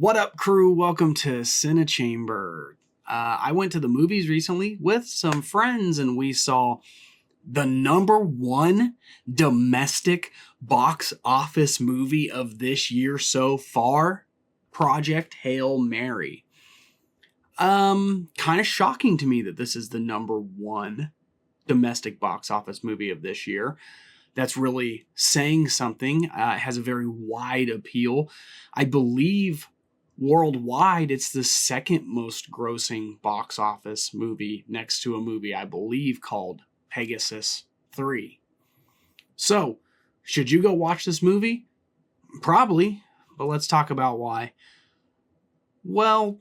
What up, crew? Welcome to CineChamber. I went to the movies recently with some friends and we saw the number one domestic box office movie of this year so far, Project Hail Mary. Kind of shocking to me that this is the number one domestic box office movie of this year. That's really saying something. It has a very wide appeal. I believe worldwide, it's the second most grossing box office movie next to a movie I believe called Pegasus 3. So, should you go watch this movie? Probably, but let's talk about why. Well,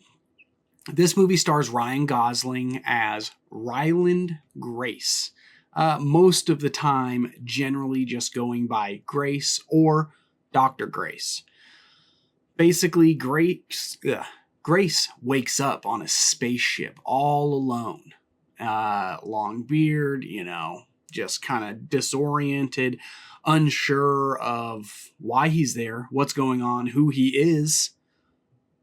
this movie stars Ryan Gosling as Ryland Grace. Most of the time, generally just going by Grace or Dr. Grace. Basically, Grace wakes up on a spaceship all alone. Long beard, just kind of disoriented, unsure of why he's there, what's going on, who he is,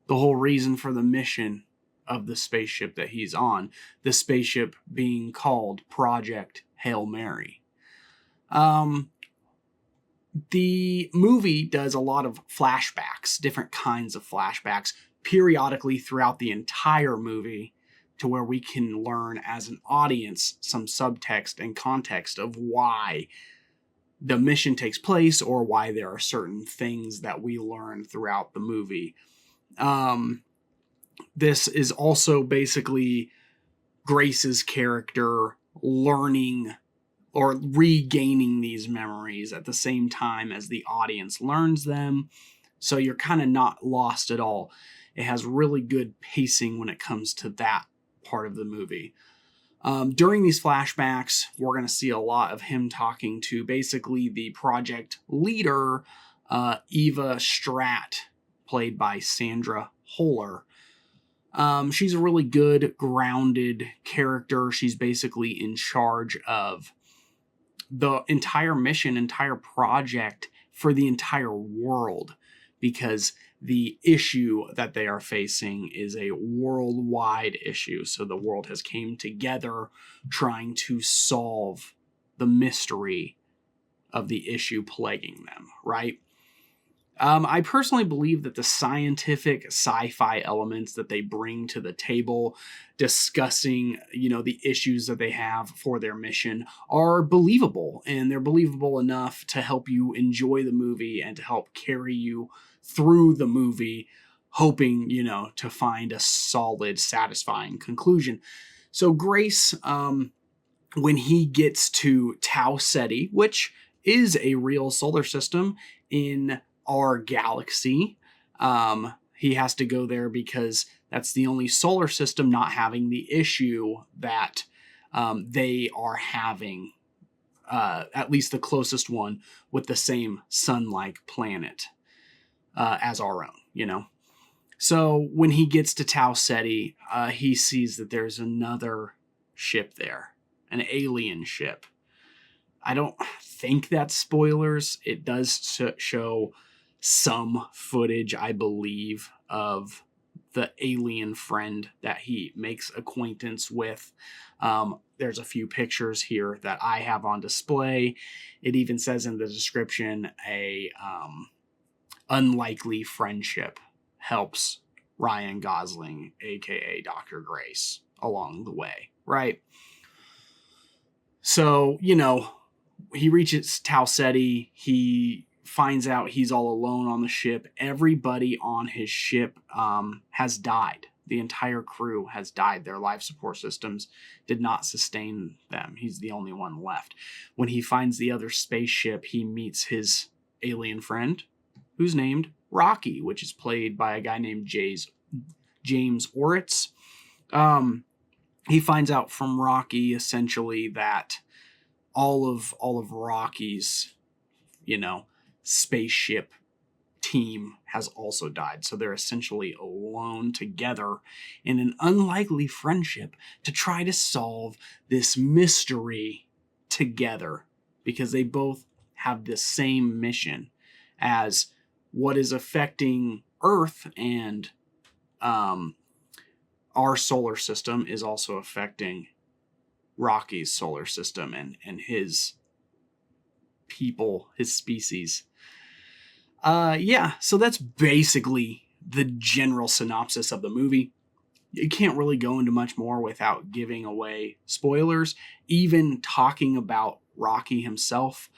the whole reason for the mission of the spaceship that he's on, the spaceship being called Project Hail Mary. The movie does a lot of flashbacks, different kinds of flashbacks, periodically throughout the entire movie, to where we can learn as an audience some subtext and context of why the mission takes place or why there are certain things that we learn throughout the movie. This is also basically Grace's character learning or regaining these memories at the same time as the audience learns them. So you're kind of not lost at all. It has really good pacing when it comes to that part of the movie. During these flashbacks, we're going to see a lot of him talking to basically the project leader, Eva Stratt, played by Sandra Holler. She's a really good, grounded character. She's basically in charge of the entire mission, entire project for the entire world, because the issue that they are facing is a worldwide issue. So the world has came together trying to solve the mystery of the issue plaguing them, right? I personally believe that the scientific sci-fi elements that they bring to the table, discussing, the issues that they have for their mission, are believable, and they're believable enough to help you enjoy the movie and to help carry you through the movie, hoping, to find a solid, satisfying conclusion. So Grace, when he gets to Tau Ceti, which is a real solar system in our galaxy, he has to go there because that's the only solar system not having the issue that they are having, at least the closest one with the same sun-like planet as our own, So when he gets to Tau Ceti, he sees that there's another ship there, an alien ship. I don't think that's spoilers. It does show some footage, I believe, of the alien friend that he makes acquaintance with. There's a few pictures here that I have on display. It even says in the description, a unlikely friendship helps Ryan Gosling, aka Dr. Grace, along the way, right? So, he reaches Tau Ceti. He finds out he's all alone on the ship. Everybody on his ship has died. The entire crew has died. Their life support systems did not sustain them. He's the only one left. When he finds the other spaceship, he meets his alien friend, who's named Rocky, which is played by a guy named James Oritz. He finds out from Rocky, essentially, that all of Rocky's, spaceship team has also died. So they're essentially alone together in an unlikely friendship to try to solve this mystery together, because they both have the same mission as what is affecting Earth and our solar system is also affecting Rocky's solar system and his people, his species. Yeah, so that's basically the general synopsis of the movie. You can't really go into much more without giving away spoilers. Even talking about Rocky himself,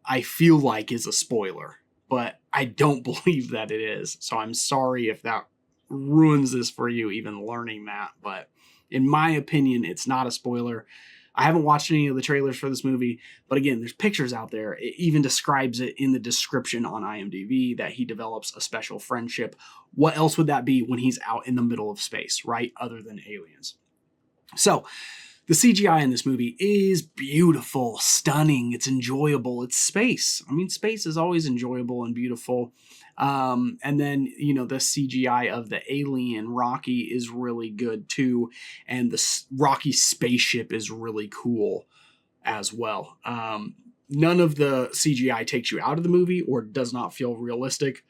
I feel like is a spoiler, but I don't believe that it is. So I'm sorry if that ruins this for you, even learning that. But in my opinion, it's not a spoiler. I haven't watched any of the trailers for this movie, but again, there's pictures out there. It even describes it in the description on IMDb that he develops a special friendship. What else would that be when he's out in the middle of space, right? Other than aliens. So, the CGI in this movie is beautiful, stunning, it's enjoyable, it's space. I mean, space is always enjoyable and beautiful. And then, the CGI of the alien Rocky is really good too. And the Rocky spaceship is really cool as well. None of the CGI takes you out of the movie or does not feel realistic.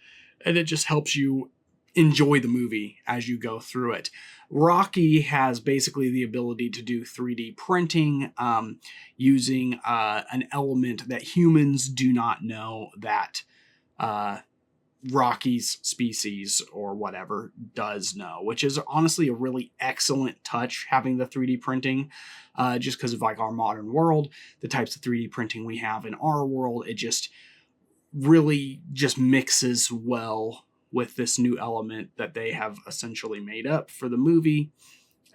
And it just helps you enjoy the movie as you go through it. Rocky has basically the ability to do 3D printing using an element that humans do not know that Rocky's species or whatever does know, which is honestly a really excellent touch, having the 3D printing, just because of like our modern world, the types of 3D printing we have in our world, it just really just mixes well with this new element that they have essentially made up for the movie.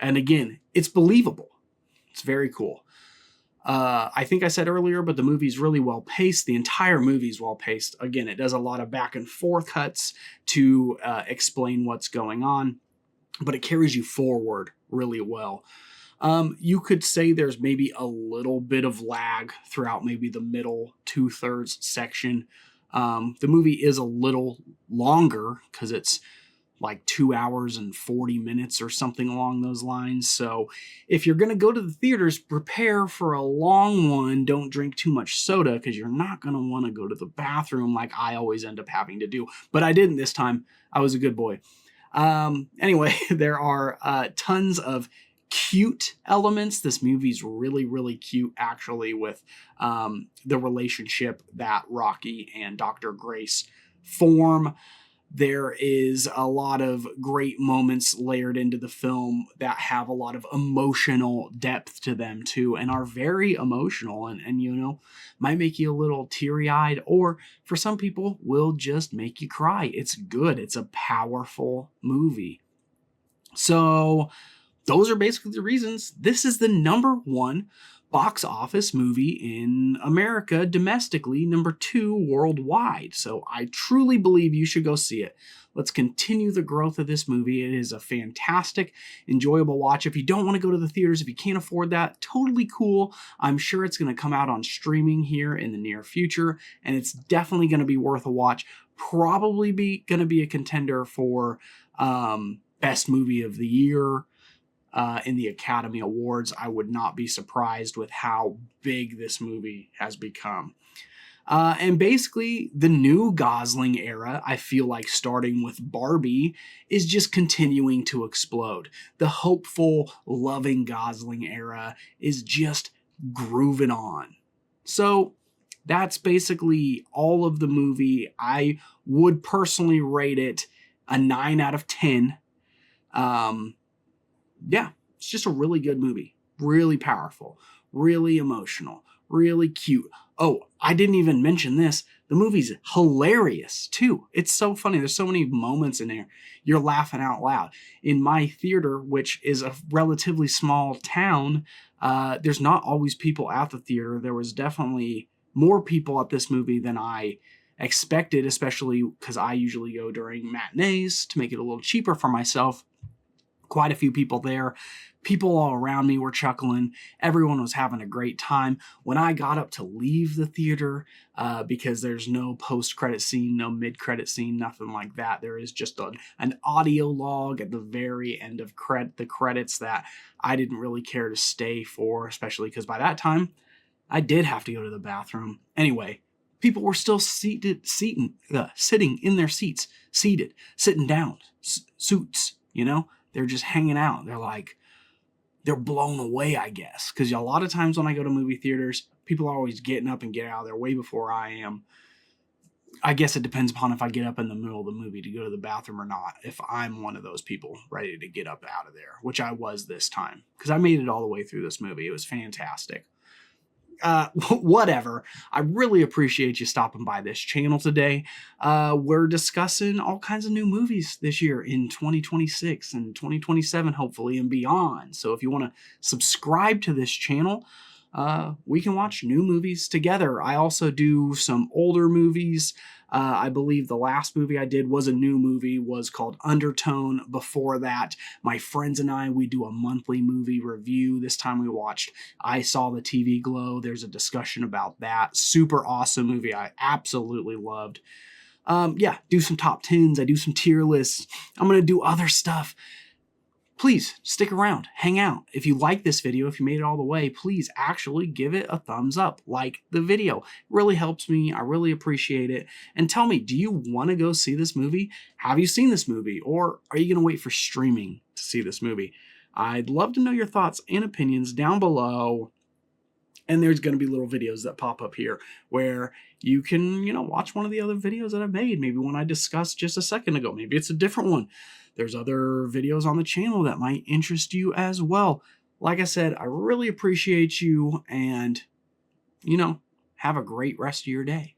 And again, it's believable. It's very cool. I think I said earlier, but the movie's really well paced. The entire movie's well paced. Again, it does a lot of back and forth cuts to explain what's going on, but it carries you forward really well. You could say there's maybe a little bit of lag throughout maybe the middle 2/3 section. The movie is a little longer because it's like 2 hours and 40 minutes or something along those lines. So if you're going to go to the theaters, prepare for a long one. Don't drink too much soda because you're not going to want to go to the bathroom like I always end up having to do. But I didn't this time. I was a good boy. Anyway, there are tons of cute elements. This movie's really, really cute, actually, with the relationship that Rocky and Dr. Grace form. There is a lot of great moments layered into the film that have a lot of emotional depth to them too, and are very emotional and might make you a little teary-eyed, or for some people will just make you cry. It's good. It's a powerful movie. So those are basically the reasons this is the number one box office movie in America domestically, number 2 worldwide. So I truly believe you should go see it. Let's continue the growth of this movie. It is a fantastic, enjoyable watch. If you don't want to go to the theaters, if you can't afford that, totally cool. I'm sure it's going to come out on streaming here in the near future, and it's definitely going to be worth a watch. Probably going to be a contender for best movie of the year. In the Academy Awards. I would not be surprised with how big this movie has become. And basically, the new Gosling era, I feel like starting with Barbie, is just continuing to explode. The hopeful, loving Gosling era is just grooving on. So that's basically all of the movie. I would personally rate it a 9 out of 10. Yeah, it's just a really good movie. Really powerful. Really emotional. Really cute. Oh, I didn't even mention this. The movie's hilarious, too. It's so funny. There's so many moments in there. You're laughing out loud. In my theater, which is a relatively small town, there's not always people at the theater. There was definitely more people at this movie than I expected, especially because I usually go during matinees to make it a little cheaper for myself. Quite a few people there. People all around me were chuckling. Everyone was having a great time. When I got up to leave the theater, because there's no post-credit scene, no mid-credit scene, nothing like that. There is just an audio log at the very end of the credits that I didn't really care to stay for, especially because by that time, I did have to go to the bathroom. Anyway, People were still sitting in their seats, seated, sitting down, suits, you know? They're just hanging out. They're blown away, I guess. Because a lot of times when I go to movie theaters, people are always getting up and getting out of there way before I am. I guess it depends upon if I get up in the middle of the movie to go to the bathroom or not. If I'm one of those people ready to get up out of there, which I was this time. Because I made it all the way through this movie. It was fantastic. Whatever. I really appreciate you stopping by this channel today. We're discussing all kinds of new movies this year in 2026 and 2027, hopefully, and beyond. So if you want to subscribe to this channel, we can watch new movies together. I also do some older movies. I believe the last movie I did was a new movie, was called Undertone. Before that, my friends and I, we do a monthly movie review. This time we watched I Saw the TV Glow. There's a discussion about that. Super awesome movie. I absolutely loved. Yeah, do some top 10s. I do some tier lists. I'm going to do other stuff. Please stick around, hang out. If you like this video, if you made it all the way, please actually give it a thumbs up, like the video. It really helps me. I really appreciate it. And tell me, do you want to go see this movie? Have you seen this movie? Or are you going to wait for streaming to see this movie? I'd love to know your thoughts and opinions down below. And there's going to be little videos that pop up here where you can, watch one of the other videos that I've made. Maybe one I discussed just a second ago. Maybe it's a different one. There's other videos on the channel that might interest you as well. Like I said, I really appreciate you and, have a great rest of your day.